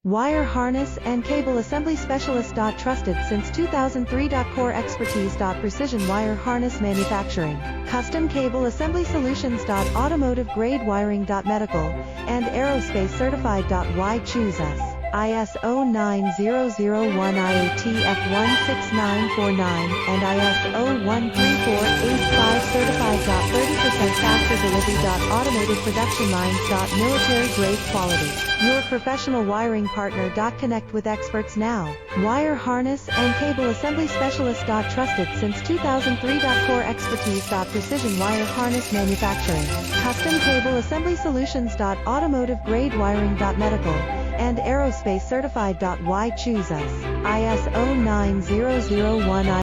Wire harness and cable assembly specialist. Trusted since 2003. Core expertise. Precision wire harness manufacturing, custom cable assembly solutions. Automotive grade wiring. Medical and aerospace certified. Why choose us? ISO 9001 IATF 16949 and ISO 13485 certified. 30% faster delivery. Automated production lines. Military grade quality. Your professional wiring partner. Connect with experts now. Wire harness and cable assembly specialist. Trusted since 2003. Core expertise. Precision wire harness manufacturing, custom cable assembly solutions. Automotive grade wiring. Medical and aerospace certified. Why choose us? ISO 9001